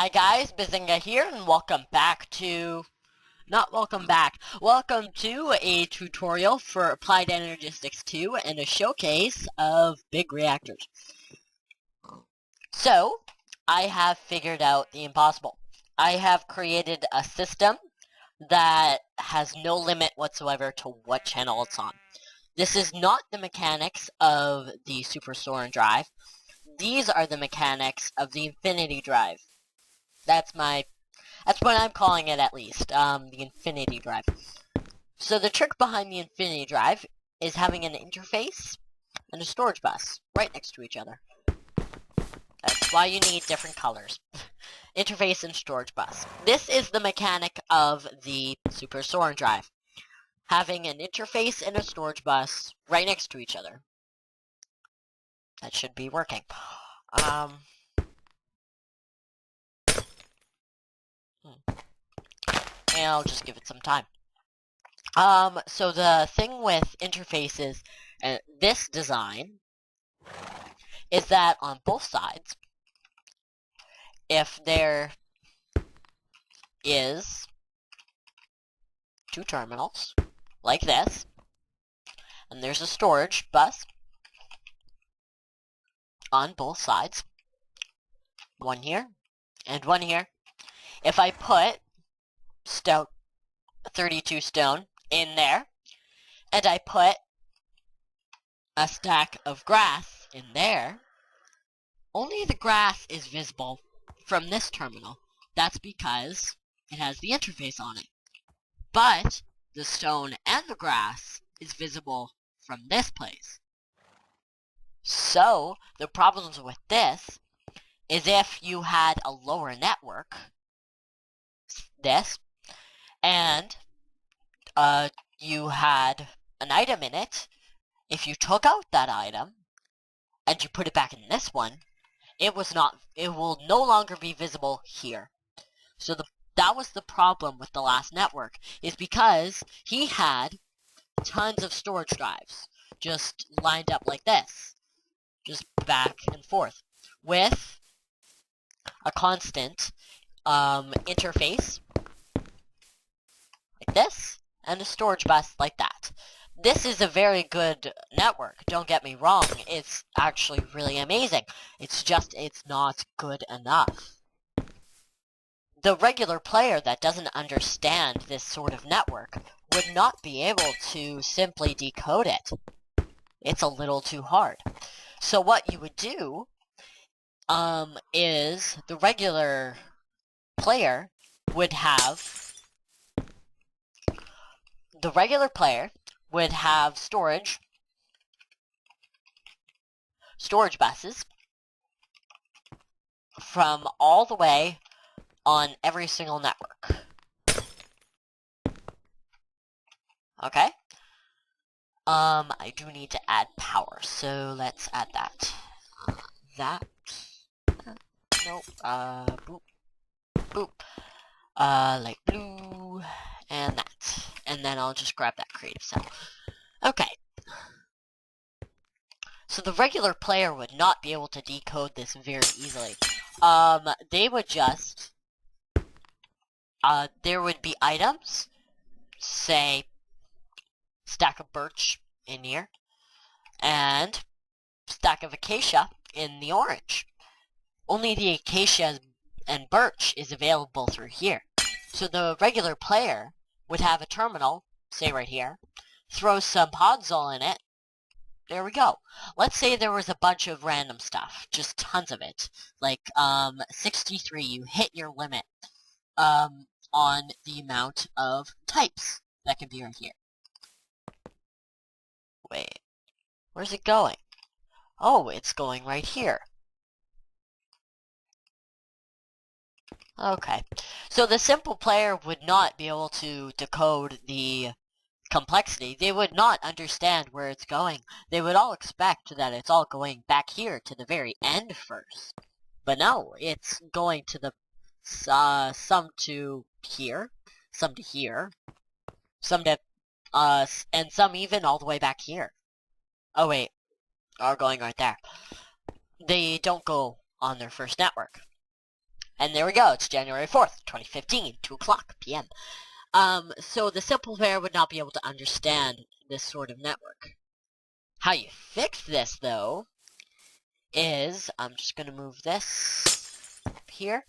Hi guys, Bazinga here, and welcome back to... Not welcome back. Welcome to a tutorial for Applied Energistics 2 and a showcase of big reactors. So, I have figured out the impossible. I have created a system that has no limit whatsoever to what channel it's on. This is not the mechanics of the Super Store and Drive. These are the mechanics of the Infinity Drive. That's what I'm calling it, at least, the Infinity Drive. So the trick behind the Infinity Drive is having an interface and a storage bus right next to each other. That's why you need different colors. Interface and storage bus. This is the mechanic of the Super Store and Drive. Having an interface and a storage bus right next to each other. That should be working. And I'll just give it some time. So the thing with interfaces and this design is that on both sides, if there is two terminals, like this, and there's a storage bus on both sides, one here and one here, if I put 32 stone in there, and I put a stack of grass in there, only the grass is visible from this terminal. That's because it has the interface on it. But the stone and the grass is visible from this place. So the problems with this is if you had a lower network, this, and you had an item in it, if you took out that item and you put it back in this one, it will no longer be visible here. So that was the problem with the last network, is because he had tons of storage drives just lined up like this, just back and forth, with a constant interface like this, and a storage bus like that. This is a very good network, don't get me wrong. It's actually really amazing. It's just, it's not good enough. The regular player that doesn't understand this sort of network would not be able to simply decode it. It's a little too hard. So what you would do is the regular player would have storage buses from all the way on every single network. Okay? I do need to add power, so let's add that. Nope, boop, boop. Light blue, and that. And then I'll just grab that creative cell. Okay. So the regular player would not be able to decode this very easily. They would just... there would be items, say, stack of birch in here, and stack of acacia in the orange. Only the acacia and birch is available through here. So the regular player would have a terminal, say right here, throw some podzol in it. There we go. Let's say there was a bunch of random stuff, just tons of it. Like 63, you hit your limit on the amount of types that can be right here. Wait, where's it going? Oh, it's going right here. Okay, so the simple player would not be able to decode the complexity. They would not understand where it's going. They would all expect that it's all going back here to the very end first. But no, it's going to the some to here, some to here, some to and some even all the way back here. Oh wait, are going right there. They don't go on their first network. And there we go, it's January 4th, 2015, 2 o'clock p.m. So the simple player would not be able to understand this sort of network. How you fix this, though, is, I'm just going to move this up here,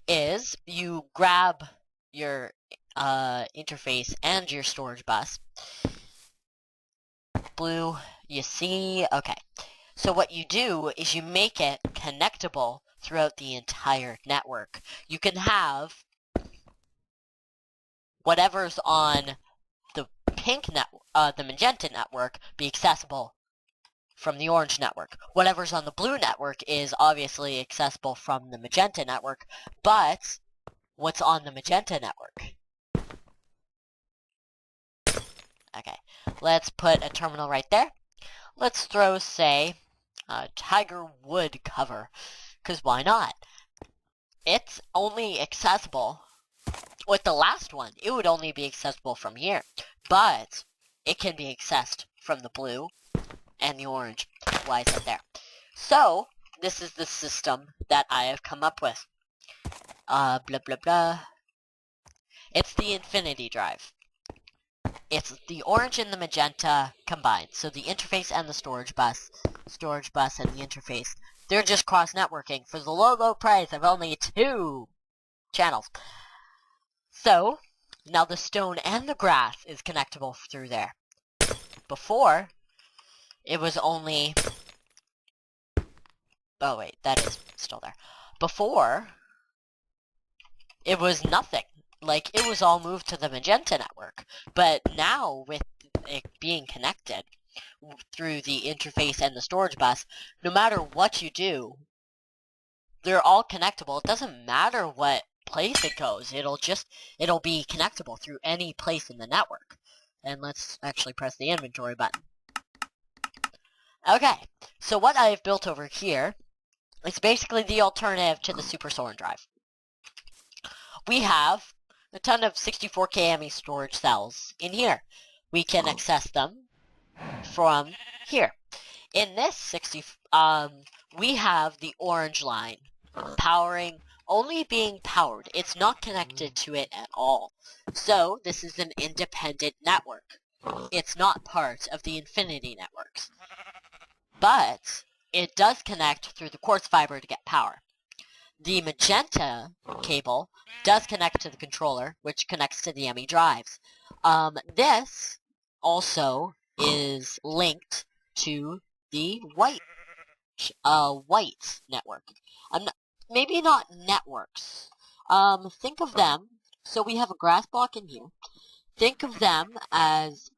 is you grab your interface and your storage bus. Blue, you see, okay. So what you do is you make it connectable throughout the entire network. You can have whatever's on the the magenta network be accessible from the orange network. Whatever's on the blue network is obviously accessible from the magenta network, but what's on the magenta network? Okay, let's put a terminal right there. Let's throw, say, a tiger wood cover, because why not? It's only accessible with the last one. It would only be accessible from here, but it can be accessed from the blue and the orange. Why is it there? So, this is the system that I have come up with. Blah blah blah. It's the infinity drive. It's the orange and the magenta combined. So the interface and the storage bus and the interface, they're just cross-networking for the low price of only 2 channels. So, now the stone and the grass is connectable through there. Before, it was only... Oh wait, that is still there. Before, it was nothing. Like, it was all moved to the magenta network. But now, with it being connected through the interface and the storage bus, no matter what you do, they're all connectable. It doesn't matter what place it goes. It'll be connectable through any place in the network. And let's actually press the inventory button. Okay, so what I've built over here is basically the alternative to the Super Soren drive. We have a ton of 64K ME storage cells in here. We can access them from here. In this we have the orange line only being powered. It's not connected to it at all. So this is an independent network. It's not part of the infinity networks. But it does connect through the quartz fiber to get power. The magenta cable does connect to the controller, which connects to the ME drives. This also is linked to the white network. Maybe not networks. Think of them. So we have a grass block in here. Think of them as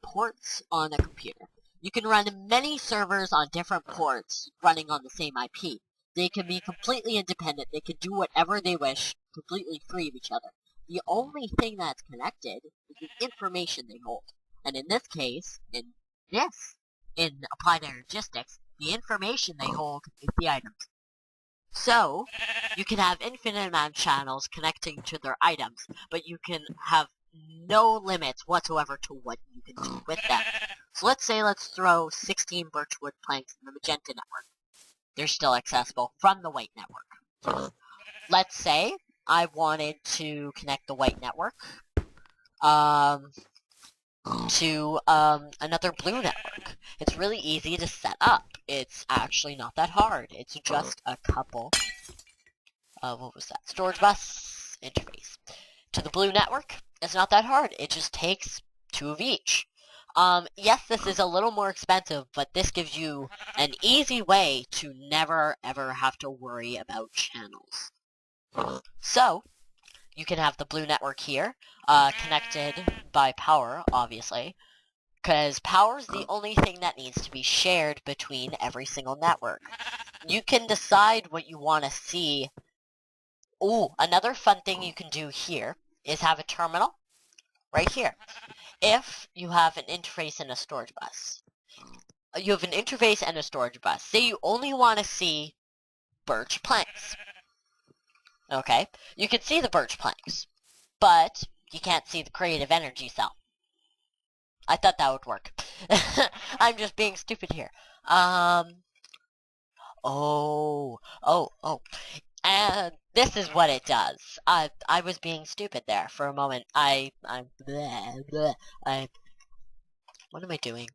ports on a computer. You can run many servers on different ports running on the same IP. They can be completely independent. They can do whatever they wish, completely free of each other. The only thing that's connected is the information they hold. And in this case, in applied energistics, the information they hold is the items. So, you can have infinite amount of channels connecting to their items, but you can have no limits whatsoever to what you can do with them. So let's throw 16 birchwood planks in the magenta network. They're still accessible from the white network. Let's say I wanted to connect the white network to another blue network. It's really easy to set up. It's actually not that hard. It's just a couple what was that? Storage bus interface. To the blue network, it's not that hard. It just takes 2 of each. Yes, this is a little more expensive, but this gives you an easy way to never ever have to worry about channels. So, you can have the blue network here, connected by power, obviously, because power is the only thing that needs to be shared between every single network. You can decide what you want to see. Ooh, another fun thing you can do here is have a terminal right here. If you have an interface and a storage bus. You have an interface and a storage bus. Say you only want to see birch planks. Okay, you can see the birch planks, but you can't see the creative energy cell. I thought that would work. I'm just being stupid here. And this is what it does. I was being stupid there for a moment. What am I doing?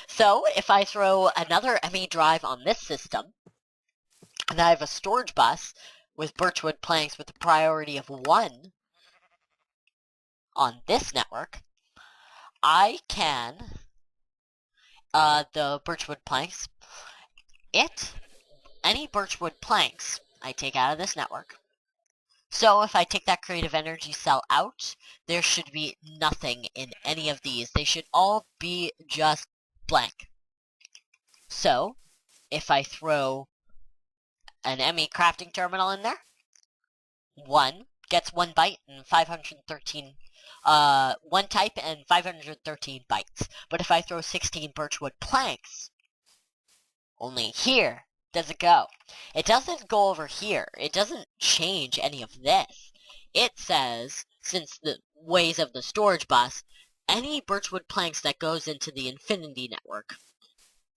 So, if I throw another ME drive on this system, and I have a storage bus with birchwood planks with a priority of 1 on this network, I can, the birchwood planks, any birchwood planks I take out of this network. So if I take that creative energy cell out, there should be nothing in any of these. They should all be just blank. So if I throw an ME crafting terminal in there, 1 gets 1 byte and 513, 1 type and 513 bytes. But if I throw 16 birchwood planks, only here does it go. It doesn't go over here. It doesn't change any of this. It says, since the ways of the storage bus, any birchwood planks that goes into the infinity network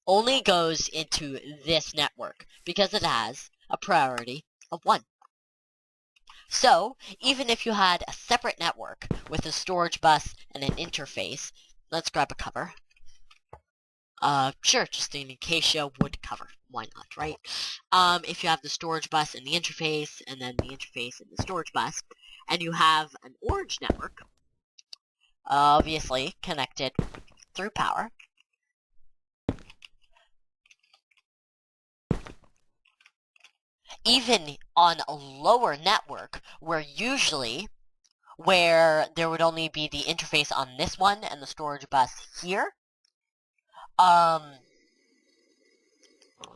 only goes into this network because it has a priority of 1. So, even if you had a separate network with a storage bus and an interface, let's grab a cover. Sure, just an acacia wood cover. Why not, right? If you have the storage bus and the interface, and then the interface and the storage bus, and you have an orange network, obviously connected through power, even on a lower network, where there would only be the interface on this one and the storage bus here,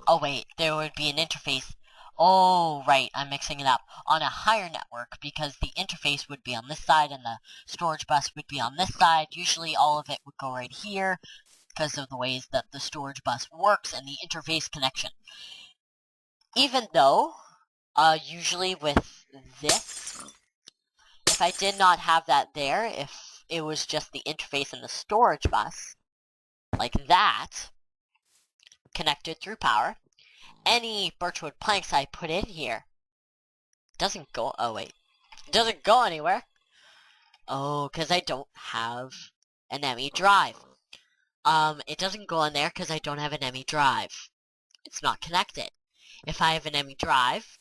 oh wait, there would be an interface. Oh, right, I'm mixing it up. On a higher network, because the interface would be on this side and the storage bus would be on this side. Usually all of it would go right here because of the ways that the storage bus works and the interface connection. Even though, usually with this, if I did not have that there, if it was just the interface and the storage bus, like that, connected through power, any birchwood planks I put in here doesn't go, it doesn't go anywhere. Oh, because I don't have an ME drive. It doesn't go in there because I don't have an ME drive. It's not connected. If I have an ME drive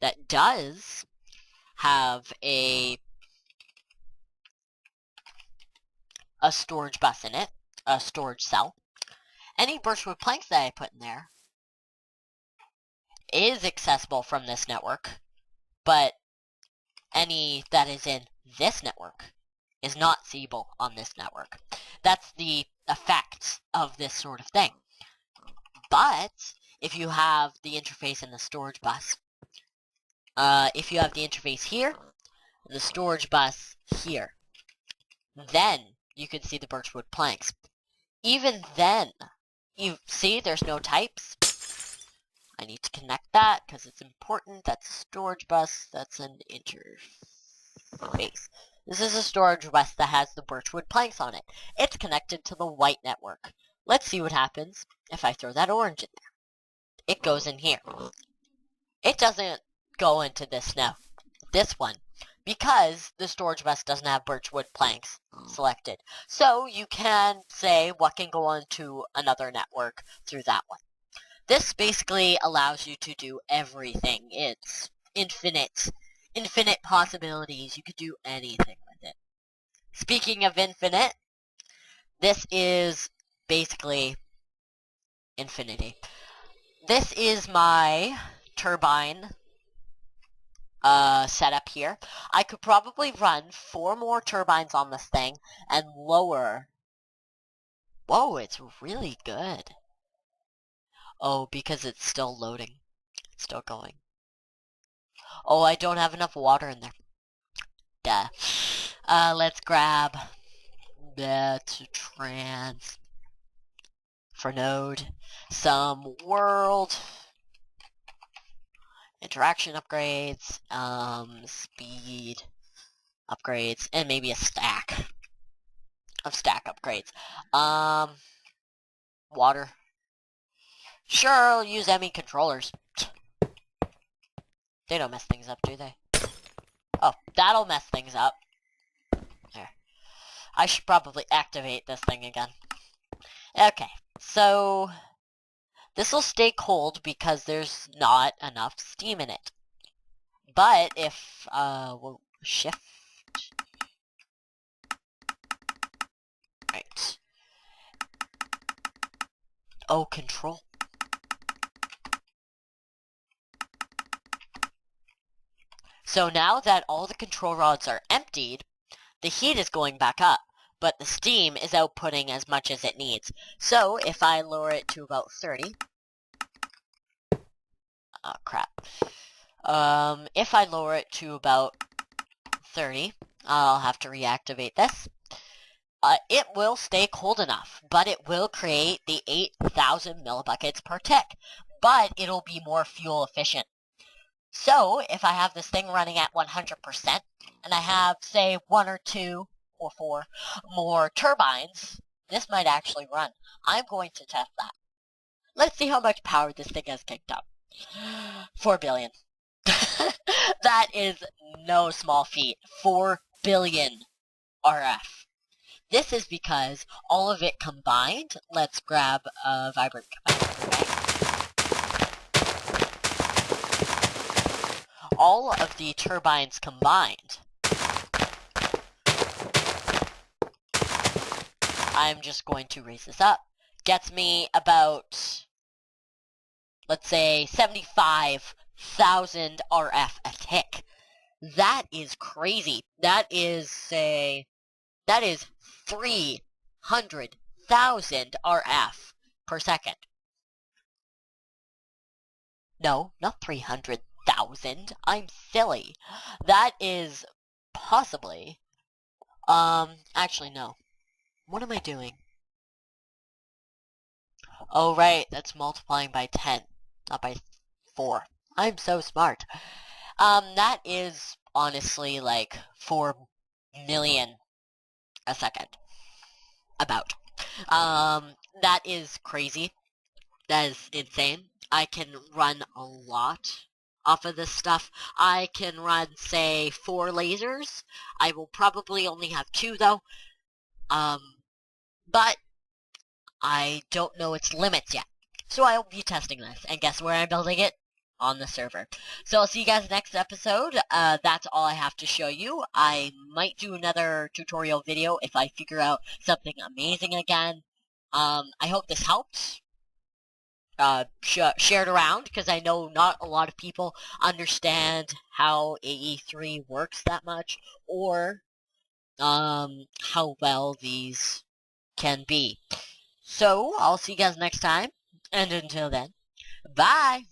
that does have a storage bus in it, a storage cell, any birchwood planks that I put in there is accessible from this network, but any that is in this network is not seeable on this network. That's the effect of this sort of thing. But if you have the interface in the storage bus, if you have the interface here, the storage bus here, then you can see the birchwood planks. Even then, you see there's no types. I need to connect that because it's important. That's a storage bus. That's an interface. This is a storage bus that has the birchwood planks on it. It's connected to the white network. Let's see what happens if I throw that orange in there. It goes in here. It doesn't go into this now. This one. Because the storage bus doesn't have birchwood planks selected. So you can say what can go on to another network through that one. This basically allows you to do everything. It's infinite possibilities. You could do anything with it. Speaking of infinite, this is basically infinity. This is my turbine setup here. I could probably run 4 more turbines on this thing and lower. Whoa, it's really good. Oh, because it's still loading. It's still going. Oh, I don't have enough water in there. Duh. Let's grab that trans for node. Some world interaction upgrades, speed upgrades, and maybe a stack of stack upgrades. Water. Sure, I'll use ME controllers. They don't mess things up, do they? Oh, that'll mess things up. There. I should probably activate this thing again. Okay, so this will stay cold because there's not enough steam in it. But if, we'll shift. Right. Oh, control. So now that all the control rods are emptied, the heat is going back up, but the steam is outputting as much as it needs. So if I lower it to about 30, oh crap. If I lower it to about 30, I'll have to reactivate this. It will stay cold enough, but it will create the 8,000 millibuckets per tick, but it'll be more fuel efficient. So if I have this thing running at 100%, and I have, say, 1 or 2 or 4 more turbines, this might actually run. I'm going to test that. Let's see how much power this thing has kicked up. 4 billion. That is no small feat. 4 billion RF. This is because all of it combined, let's grab a vibrant capacitor. All of the turbines combined, I'm just going to raise this up, gets me about, let's say, 75,000 RF a tick. That is crazy. That is 300,000 RF per second. No, not 300,000. I'm silly. That is possibly, actually no. What am I doing? Oh right, that's multiplying by 10, not by 4. I'm so smart. That is honestly like 4 million a second. About. That is crazy. That is insane. I can run a lot off of this stuff. I can run, say, 4 lasers. I will probably only have 2 though. But I don't know its limits yet. So I will be testing this. And guess where I'm building it? On the server. So I'll see you guys next episode. That's all I have to show you. I might do another tutorial video if I figure out something amazing again. I hope this helped. Shared around, because I know not a lot of people understand how AE3 works that much, or how well these can be. So, I'll see you guys next time, and until then, bye!